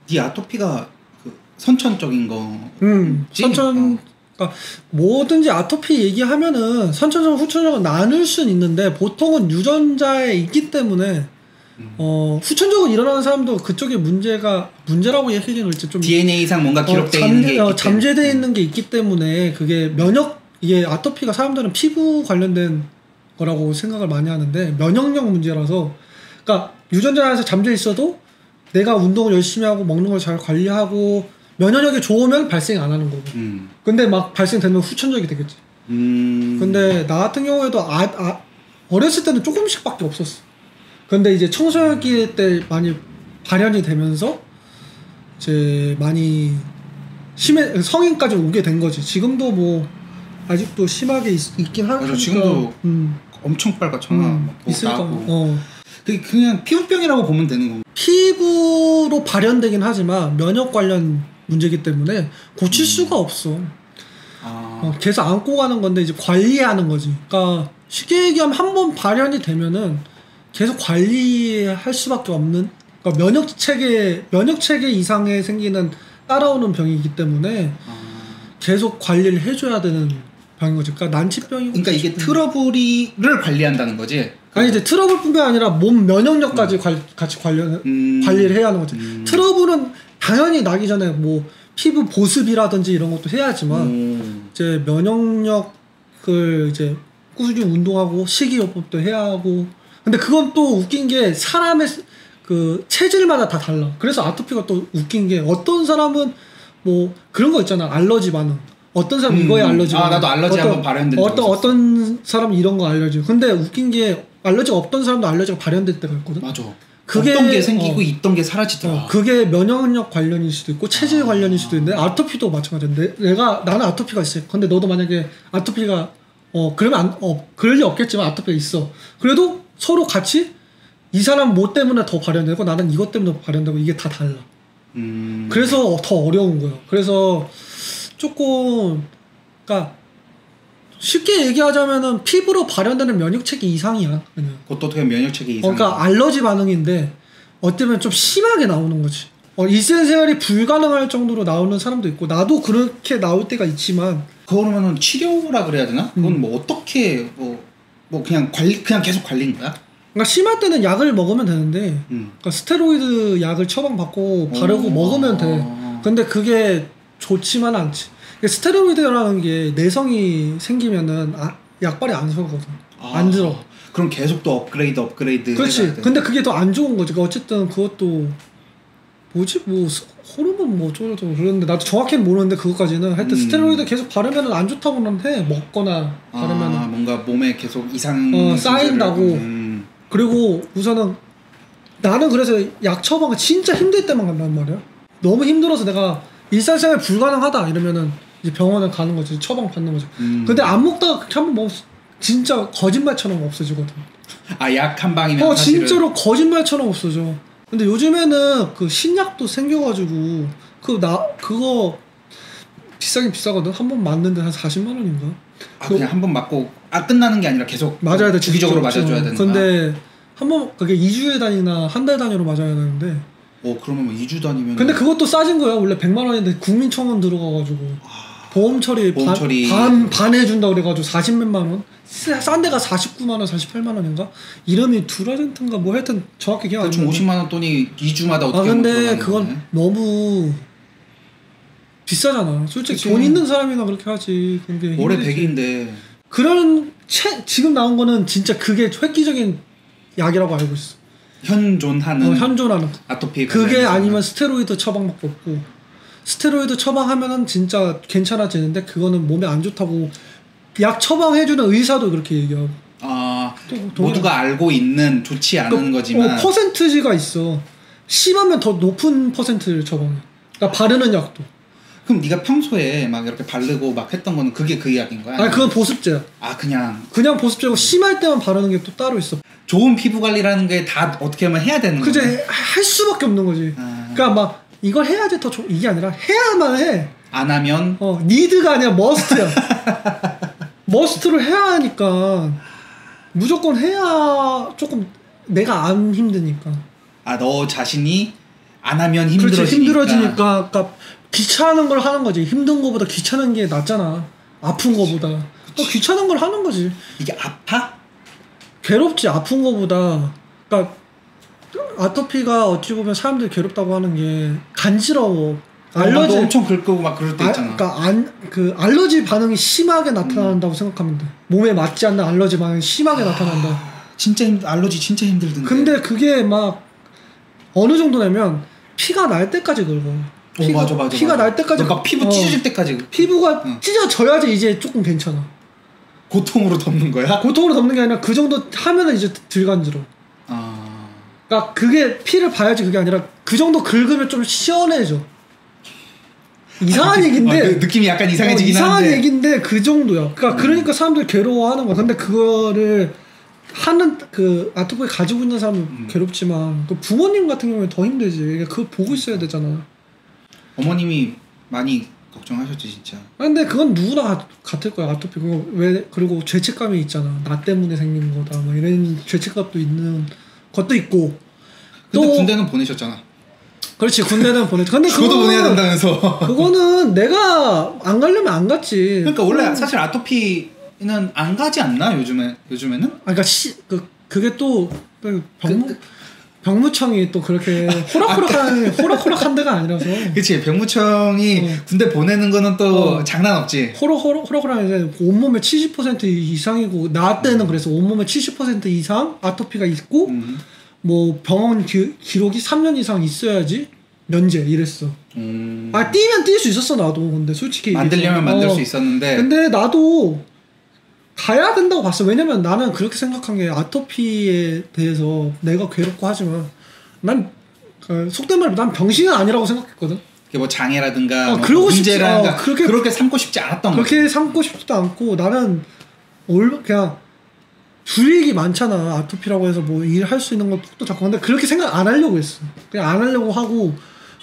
네 아토피가 그 선천적인 거. 선천. 그러니까 뭐든지 아토피 얘기하면은 선천적, 후천적은 나눌 수는 있는데 보통은 유전자에 있기 때문에 후천적으로 일어나는 사람도 그쪽에 문제라고 얘기하기는 이제 좀 DNA상 뭔가 기록되어 있는 게 있기 잠재되어 있는 게 있기 때문에 그게 이게 아토피가 사람들은 피부 관련된 거라고 생각을 많이 하는데 면역력 문제라서 그러니까 유전자에서 잠재 있어도 내가 운동을 열심히 하고 먹는 걸 잘 관리하고 면역력이 좋으면 발생 안 하는 거고. 근데 막 발생되면 후천적이 되겠지. 근데 나 같은 경우에도 어렸을 때는 조금씩밖에 없었어. 근데 이제 청소년기 때 많이 발현이 되면서 이제 많이 성인까지 오게 된 거지. 지금도 뭐 아직도 심하게 있긴 하니까. 맞아, 지금도 엄청 빨갛잖아. 있으니까. 그냥 피부병이라고 보면 되는 거. 피부로 발현되긴 하지만 면역 관련 문제이기 때문에 고칠 수가 없어. 계속 안고 가는 건데 이제 관리하는 거지. 그러니까 쉽게 얘기하면 한번 발현이 되면은 계속 관리할 수밖에 없는. 그러니까 면역 체계 이상에 생기는 따라오는 병이기 때문에 계속 관리를 해줘야 되는 병인 거지. 그러니까 난치병이고. 그러니까 이게 트러블을 관리한다는 거지. 아니 이제 트러블뿐만 아니라 몸 면역력까지 같이 관리를 해야 하는 거지. 트러블은 당연히 나기 전에 뭐 피부 보습이라든지 이런 것도 해야지만 이제 면역력을 이제 꾸준히 운동하고 식이요법도 해야 하고. 근데 그건 또 웃긴 게 사람의 그 체질마다 다 달라. 그래서 아토피가 또 웃긴 게 어떤 사람은 뭐 그런 거 있잖아. 알러지 반응. 어떤 사람은 이거에 알러지 반응. 나도 알러지 한번 발현된 적 있었어. 어떤 사람은 이런 거 알러지. 근데 웃긴 게 알러지가 없던 사람도 알러지가 발현될 때가 있거든. 맞아. 없던 게 생기고 있던 게 사라지더라. 그게 면역력 관련일 수도 있고 체질 관련일 수도 있는데 아토피도 마찬가지야. 나는 아토피가 있어. 근데 너도 만약에 아토피가 그러면 그럴 리 없겠지만 아토피가 있어. 그래도 서로 같이 이 사람 뭐 때문에 더 발현되고 나는 이것 때문에 더 발현되고 이게 다 달라. 그래서 더 어려운 거야. 그래서 조금 그러니까 쉽게 얘기하자면은 피부로 발현되는 면역체계 이상이야. 그냥. 그것도 어떻게 면역체계 이상. 그러니까 알러지 반응인데 어쩌면 좀 심하게 나오는 거지. 일생생활이 불가능할 정도로 나오는 사람도 있고 나도 그렇게 나올 때가 있지만 그러면은 치료라 그래야 되나? 그건 뭐 어떻게 뭐 그냥 계속 관리인 거야? 그러니까 심할 때는 약을 먹으면 되는데 그러니까 스테로이드 약을 처방받고 바르고 먹으면 돼. 근데 그게 좋지만 않지. 스테로이드라는 게 내성이 생기면은 약발이 안 서거든. 안 들어. 그럼 계속 또 업그레이드. 그렇지. 근데 그게 더 안 좋은 거지. 어쨌든 그것도 뭐지? 뭐 호르몬 뭐 어쩌고 그러는데 나도 정확히는 모르는데 그것까지는 하여튼 스테로이드 계속 바르면은 안 좋다고는 해. 먹거나 바르면은 뭔가 몸에 계속 이상 쌓인다고. 그리고 우선은 나는 그래서 약 처방을 진짜 힘들 때만 간단 말이야. 너무 힘들어서 내가 일상생활 불가능하다 이러면은 이제 병원에 가는 거지. 처방 받는 거지. 근데 안 먹다가 한번 먹으면 진짜 거짓말처럼 없어지거든. 약 한 방이면 사실은. 진짜로 거짓말처럼 없어져. 근데 요즘에는 그 신약도 생겨가지고 그거 비싸긴 비싸거든. 한 번 맞는데 한 40만 원인가? 그냥 한 번 맞고 끝나는 게 아니라 계속 맞아야 돼. 주기적으로 맞아줘야 되는 거야. 근데 한 번 그게 2주에 단위나 한 달 단위로 맞아야 되는데. 그러면 뭐 2주 단위면. 근데 그것도 싸진 거야. 원래 100만 원인데 국민청원 들어가가지고 보험 처리 반 해준다 그래가지고 40몇만 원. 싼 데가 49만 원, 48만 원인가? 이름이 두라젠트인가 뭐 하여튼 정확히 기억 안 나. 대충 50만 원 돈이 2주마다 어떻게 근데 그건 너무 비싸잖아. 솔직히 그치. 돈 있는 사람이나 그렇게 하지. 올해 100인데. 그런 지금 나온 거는 진짜 그게 획기적인 약이라고 알고 있어. 현존하는 아토피. 그게 아니면 스테로이드 처방밖에 없고. 스테로이드 처방하면은 진짜 괜찮아지는데 그거는 몸에 안 좋다고 약 처방해주는 의사도 그렇게 얘기하고. 모두가 알고 있는 좋지 않은 거지만 퍼센트지가 있어. 심하면 더 높은 퍼센트를 처방해. 그러니까 바르는 약도. 그럼 네가 평소에 막 이렇게 바르고 막 했던 거는 그게 그 약인 거야? 아니 그건 보습제야. 그냥 보습제고 심할 때만 바르는 게 또 따로 있어. 좋은 피부 관리라는 게 다 어떻게 하면 해야 되는 거야. 그치. 할 수밖에 없는 거지. 그러니까 막 이걸 해야지 더 이게 아니라 해야만 해. 안 하면 니드가 아니라 머스트야. 머스트로 해야 하니까 무조건 해야 조금 내가 안 힘드니까. 너 자신이 안 하면 그렇지, 힘들어지니까. 힘들어지니까 그러니까 귀찮은 걸 하는 거지. 힘든 거보다 귀찮은 게 낫잖아. 아픈 거보다. 그러니까 귀찮은 걸 하는 거지. 이게 아파? 괴롭지, 아픈 거보다. 그러니까 아토피가 어찌 보면 사람들이 괴롭다고 하는 게 간지러워. 알러지 엄청 긁고 막 그럴 때 있잖아. 그러니까 그 알러지 반응이 심하게 나타난다고 생각하면 돼. 몸에 맞지 않는 알러지 반응이 심하게 나타난다. 진짜 알러지 진짜 힘들던데. 근데 그게 막 어느 정도냐면 피가 날 때까지 긁어. 맞아. 피가 날 때까지. 막 피부 찢어질 때까지. 피부가 찢어져야지 이제 조금 괜찮아. 고통으로 덮는 거야? 고통으로 덮는 게 아니라 그 정도 하면은 이제 덜 간지러. 그러니까 그게 피를 봐야지 그게 아니라 그 정도 긁으면 좀 시원해져. 이상한 얘기인데 그 느낌이 약간 이상해지긴 이상한 한데. 얘기인데 그 정도야. 그러니까 사람들이 괴로워하는 거야. 근데 그거를 하는 그 아토피 가지고 있는 사람은 괴롭지만 또 부모님 같은 경우에 더 힘들지. 그거 보고 있어야 되잖아. 어머님이 많이 걱정하셨지 진짜. 근데 그건 누구나 같을 거야. 아토피 그거 왜 그리고 죄책감이 있잖아. 나 때문에 생긴 거다. 뭐 이런 죄책감도 있는 것도 있고. 근데 또 군대는 보내셨잖아. 그렇지, 군대는 보냈지. 근데 그것도 보내야 된다면서. 그거는 내가 안 가려면 안 갔지. 그러니까 원래 사실 아토피는 안 가지 않나 요즘에는? 그러니까 그게 또 병무청이 또 그렇게 호락호락한 데가 아니라서. 그치, 병무청이 군대 보내는 거는 또 장난 없지. 호락호락한 이제 온몸의 70% 이상이고 나 때는 그래서 온몸의 70% 이상 아토피가 있고 뭐 병원 기록이 3년 이상 있어야지 면제 이랬어. 뛰면 뛸 수 있었어 나도. 근데 솔직히 만들려면 만들 수 있었는데. 근데 나도 가야 된다고 봤어. 왜냐면 나는 그렇게 생각한 게 아토피에 대해서 내가 괴롭고 하지만 난 속된 말로 난 병신은 아니라고 생각했거든. 그게 뭐 장애라든가 뭐 그러고 문제라든가 그렇게 삼고 싶지 않았던 거지. 그렇게 삼고 싶지도 않고 나는 그냥 불이익이 많잖아. 아토피라고 해서 뭐 일할 수 있는 걸 푹도 잡고. 근데 그렇게 생각 안 하려고 했어. 그냥 안 하려고 하고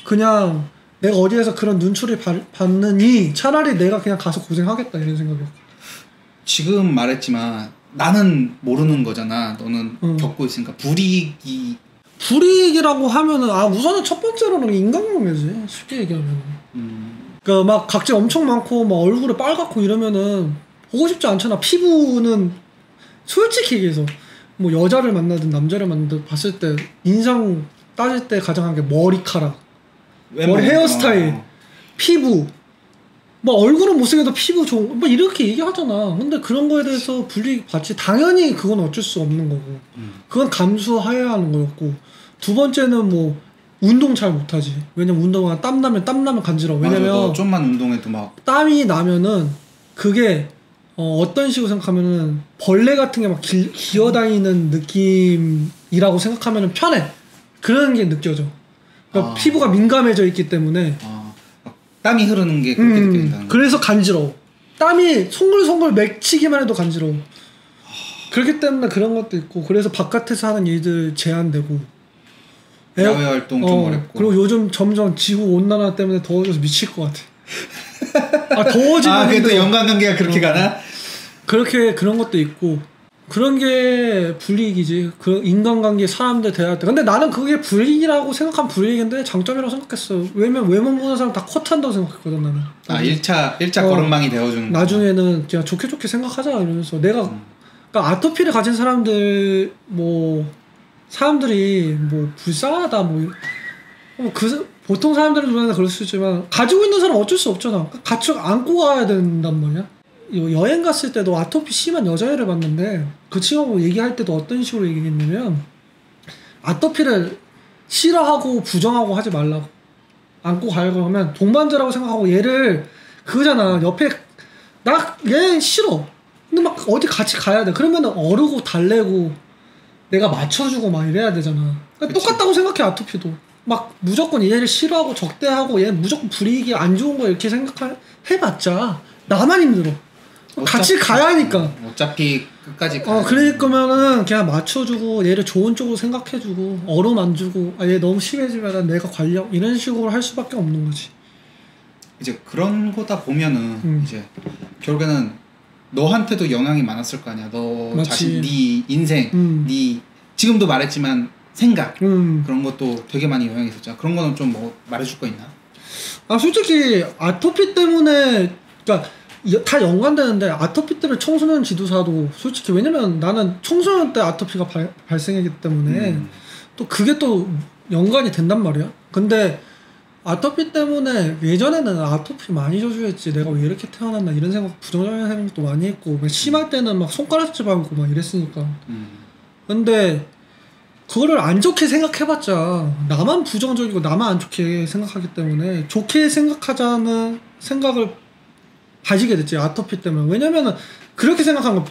그냥 내가 어디에서 그런 눈초리 받느니 차라리 내가 그냥 가서 고생하겠다 이런 생각이었고. 지금 말했지만 나는 모르는 거잖아. 너는 겪고 있으니까 불이익이라고 하면은 우선은 첫 번째로는 인간관계지. 쉽게 얘기하면. 그러니까 막 각질 엄청 많고 막 얼굴에 빨갛고 이러면은 보고 싶지 않잖아. 피부는 솔직히 얘기해서 뭐 여자를 만나든 남자를 만나든 봤을 때 인상 따질 때 가장 한 게 머리카락, 머리 헤어스타일, 피부. 뭐 얼굴은 못생겨도 피부 좋은 뭐 이렇게 얘기하잖아. 근데 그런 거에 대해서 불이익 받지. 당연히 그건 어쩔 수 없는 거고 그건 감수해야 하는 거였고. 두 번째는 뭐 운동 잘 못하지. 왜냐면 운동하면 땀 나면 간지러워. 왜냐면 맞아, 너 좀만 운동해도 막 땀이 나면은 그게 어떤 식으로 생각하면은 벌레 같은 게 막 기어다니는 느낌이라고 생각하면은 편해. 그런 게 느껴져. 그러니까 피부가 민감해져 있기 때문에 땀이 흐르는 게 그렇게 느껴진다는. 그래서 간지러워. 땀이 송글송글 맺히기만 해도 간지러워. 그렇기 때문에 그런 것도 있고. 그래서 바깥에서 하는 일들 제한되고 야외 활동 좀 어렵고. 그리고 요즘 점점 지구 온난화 때문에 더워져서 미칠 것 같아. 더워지면 그게 또 연관관계가 그렇게 가나? 그렇게 그런 것도 있고. 그런 게 불이익이지. 그 인간관계 사람들 대할 때. 근데 나는 그게 불이익이라고 생각한 불이익인데 장점이라고 생각했어. 왜냐면 외모 보는 사람 다 컷한다고 생각했거든 나는. 1차 걸음망이 되어주는. 나중에는 그냥 좋게 생각하자 이러면서 내가 그러니까 아토피를 가진 사람들 사람들이 뭐 불쌍하다 보통 사람들은 눈에 그럴 수 있지만 가지고 있는 사람 어쩔 수 없잖아. 같이 안고 가야 된단 말이야. 여행 갔을 때도 아토피 심한 여자애를 봤는데 그 친구하고 얘기할 때도 어떤 식으로 얘기했냐면 아토피를 싫어하고 부정하고 하지 말라고. 안고 가려고 하면 동반자라고 생각하고 얘를 그거잖아. 옆에 얘 싫어. 근데 막 어디 같이 가야 돼. 그러면 어르고 달래고 내가 맞춰주고 막 이래야 되잖아. 그러니까 똑같다고 생각해. 아토피도 막 무조건 얘를 싫어하고 적대하고 얘 무조건 불이익이 안 좋은 거 이렇게 해봤자 나만 힘들어. 같이 가야 하니까. 어차피 끝까지 가야 그러니까면은 그냥 맞춰주고 얘를 좋은 쪽으로 생각해주고 어루만 안 주고 얘 너무 심해지면 내가 관리하고 이런 식으로 할 수밖에 없는 거지. 이제 그런 거다 보면은 이제 결국에는 너한테도 영향이 많았을 거 아니야. 너 맞지. 자신, 네 인생, 네 지금도 말했지만 생각 그런 것도 되게 많이 영향이 있었잖아. 그런 거는 좀 뭐 말해줄 거 있나? 아 솔직히 아토피 때문에 그러니까 다 연관되는데 아토피 때문에 청소년 지도사도 솔직히 왜냐면 나는 청소년 때 아토피가 발생했기 때문에 또 그게 또 연관이 된단 말이야. 근데 아토피 때문에 예전에는 아토피 많이 저주했지 내가 왜 이렇게 태어났나 이런 생각 부정적인 생각도 많이 했고 심할 때는 막 손가락질 하고 막 이랬으니까 근데 그거를 안 좋게 생각해봤자 나만 부정적이고 나만 안 좋게 생각하기 때문에 좋게 생각하자는 생각을 가지게 됐지 아토피 때문에. 왜냐면은 그렇게 생각하는 거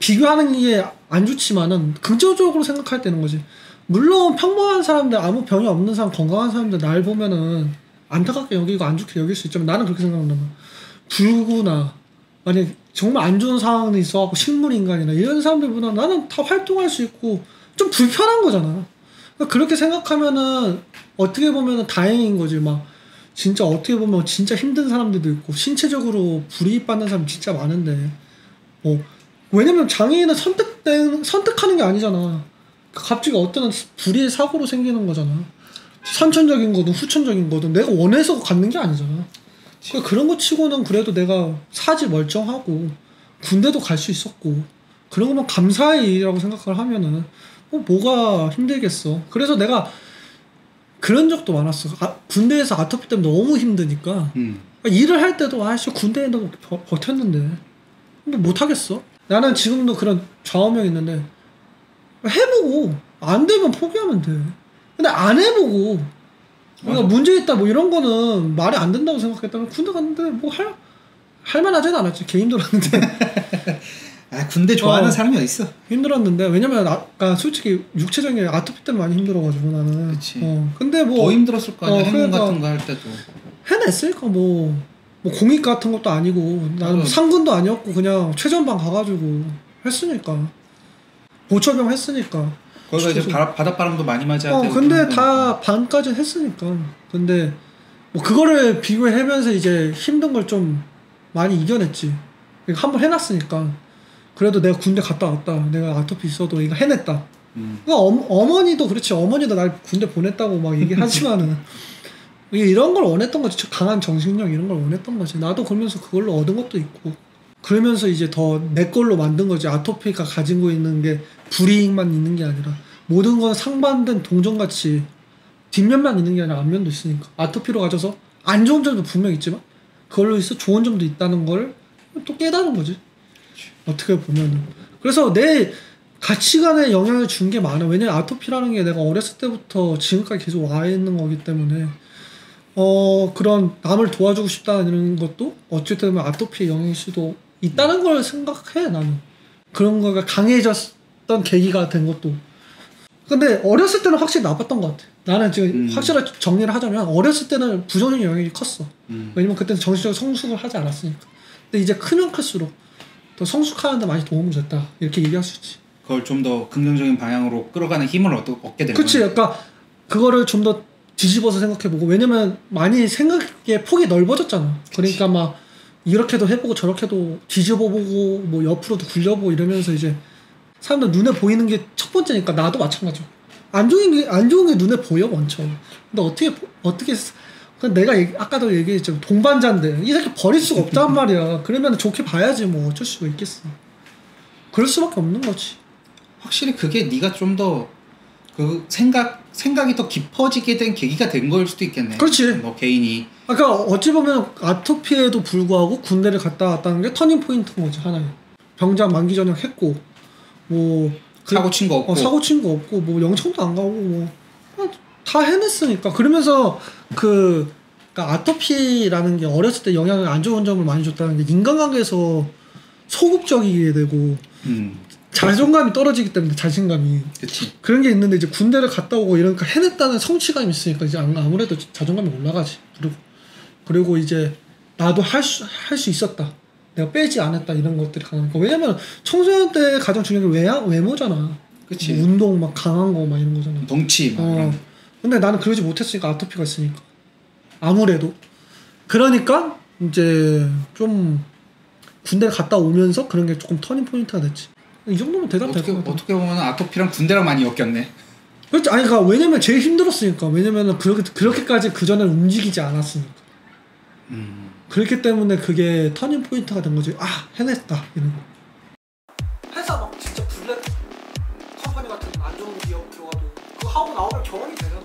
비교하는 게 안 좋지만은 긍정적으로 생각할 때는 거지. 물론 평범한 사람들 아무 병이 없는 사람 건강한 사람들 날 보면은 안타깝게 여기고 안 좋게 여길 수 있지만 나는 그렇게 생각한단 말이야. 불구나 만약 정말 안 좋은 상황이 있어갖고 식물인간이나 이런 사람들보다 나는 다 활동할 수 있고 좀 불편한 거잖아. 그러니까 그렇게 생각하면은 어떻게 보면은 다행인 거지. 막 진짜 어떻게 보면 진짜 힘든 사람들도 있고 신체적으로 불이익 받는 사람 진짜 많은데 왜냐면 장애인은 선택하는 게 아니잖아. 갑자기 어떤 불의의 사고로 생기는 거잖아. 선천적인 거든 후천적인 거든 내가 원해서 갖는 게 아니잖아. 그러니까 그런 거 치고는 그래도 내가 사지 멀쩡하고 군대도 갈 수 있었고 그런 것만 감사의 일이라고 생각을 하면은 뭐가 힘들겠어. 그래서 내가 그런 적도 많았어. 군대에서 아토피 때문에 너무 힘드니까 일을 할 때도 아씨 군대에 너무 버텼는데 근데 못하겠어. 나는 지금도 그런 좌우명이 있는데 해보고 안 되면 포기하면 돼. 근데 안 해보고 내가 문제 있다 뭐 이런 거는 말이 안 된다고 생각했다면 군대 갔는데 뭐 할 만하진 않았지. 개 힘들었는데. 아 군대 좋아하는 사람이 어딨어. 힘들었는데 왜냐면 아까 솔직히 육체적인 아토피 때문에 많이 힘들어가지고 나는. 그치. 근데 뭐 더 힘들었을 거 아니야. 행군 그러니까 같은 거 할 때도. 해냈으니까 뭐 공익 같은 것도 아니고 나는 상근도 아니었고 그냥 최전방 가가지고 했으니까 보초병 했으니까. 거기가 이제 바닷바람도 많이 맞아야 되고. 근데 다 반까지 했으니까. 근데 뭐 그거를 비교하면서 이제 힘든 걸 좀 많이 이겨냈지. 한번 해놨으니까. 그래도 내가 군대 갔다 왔다. 내가 아토피 있어도 이거 해냈다. 그러니까 어머니도 그렇지. 어머니도 날 군대 보냈다고 막 얘기하지만은 이런 걸 원했던 거지. 강한 정신력 이런 걸 원했던 거지. 나도 그러면서 그걸로 얻은 것도 있고. 그러면서 이제 더 내 걸로 만든 거지. 아토피가 가지고 있는 게 불이익만 있는 게 아니라 모든 건 상반된 동전같이 뒷면만 있는 게 아니라 앞면도 있으니까. 아토피로 가져서 안 좋은 점도 분명 있지만 그걸로 있어 좋은 점도 있다는 걸 또 깨달은 거지. 어떻게 보면은. 그래서 내 가치관에 영향을 준 게 많아. 왜냐면 아토피라는 게 내가 어렸을 때부터 지금까지 계속 와 있는 거기 때문에 그런 남을 도와주고 싶다는 것도 어쨌든 아토피의 영향일 수도 있다는 걸 생각해. 나는 그런 거가 강해졌던 계기가 된 것도. 근데 어렸을 때는 확실히 나빴던 것 같아. 나는 지금 확실하게 정리를 하자면 어렸을 때는 부정적인 영향이 컸어. 왜냐면 그때는 정신적으로 성숙을 하지 않았으니까. 근데 이제 크면 클수록 더 성숙하는 데 많이 도움이 됐다 이렇게 얘기할 수 있지. 그걸 좀 더 긍정적인 방향으로 끌어가는 힘을 얻게 되는 그치. 그러니까 그거를 좀 더 뒤집어서 생각해보고. 왜냐면 많이 생각의 폭이 넓어졌잖아. 그치. 그러니까 막 이렇게도 해보고 저렇게도 뒤집어보고 뭐 옆으로도 굴려보고 이러면서 이제 사람들 눈에 보이는 게 첫 번째니까 나도 마찬가지고. 안 좋은 게 눈에 보여 먼저. 근데 어떻게 내가 아까도 얘기했지만 동반자인데 이 새끼 버릴 수가 없단 말이야. 그러면 좋게 봐야지 뭐 어쩔 수가 있겠어. 그럴 수밖에 없는 거지. 확실히 그게 네가 좀 더 그 생각이 더 깊어지게 된 계기가 된 거일 수도 있겠네. 그렇지. 뭐 개인이. 그러니까 어찌 보면 아토피에도 불구하고 군대를 갔다 왔다는 게 터닝 포인트인 거지. 하나의. 병장 만기 전역 했고 뭐 사고 친 거 없고. 사고 친 거 없고 뭐 영창도 안 가고 뭐 다 해냈으니까. 그러면서 그러니까 아토피라는 게 어렸을 때 영향을 안 좋은 점을 많이 줬다는 게 인간관계에서 소극적이게 되고 자존감이 떨어지기 때문에 자신감이. 그치. 그런 게 있는데 이제 군대를 갔다 오고 이러니까 해냈다는 성취감이 있으니까 이제 아무래도 자존감이 올라가지. 그리고 이제 나도 할 수 있었다. 내가 빼지 않았다 이런 것들이 강하니까. 왜냐면 청소년 때 가장 중요한 게 외모잖아. 그치. 뭐 운동 막 강한 거 막 이런 거잖아. 덩치 막 이런. 근데 나는 그러지 못했으니까 아토피가 있으니까. 아무래도. 그러니까 이제 좀 군대를 갔다 오면서 그런 게 조금 터닝 포인트가 됐지. 이 정도면 대답 될 것 같아. 어떻게 보면 아토피랑 군대랑 많이 엮였네. 그렇죠. 아니 그러니까 왜냐면 제일 힘들었으니까. 왜냐면은 그렇게까지 그 전에 움직이지 않았으니까. 그렇기 때문에 그게 터닝 포인트가 된 거지. 아 해냈다 이런 거. 회사 막 진짜 블랙 컴퍼니 같은 안 좋은 기업 들어가도 그거 하고 나오면 경험이 되잖아.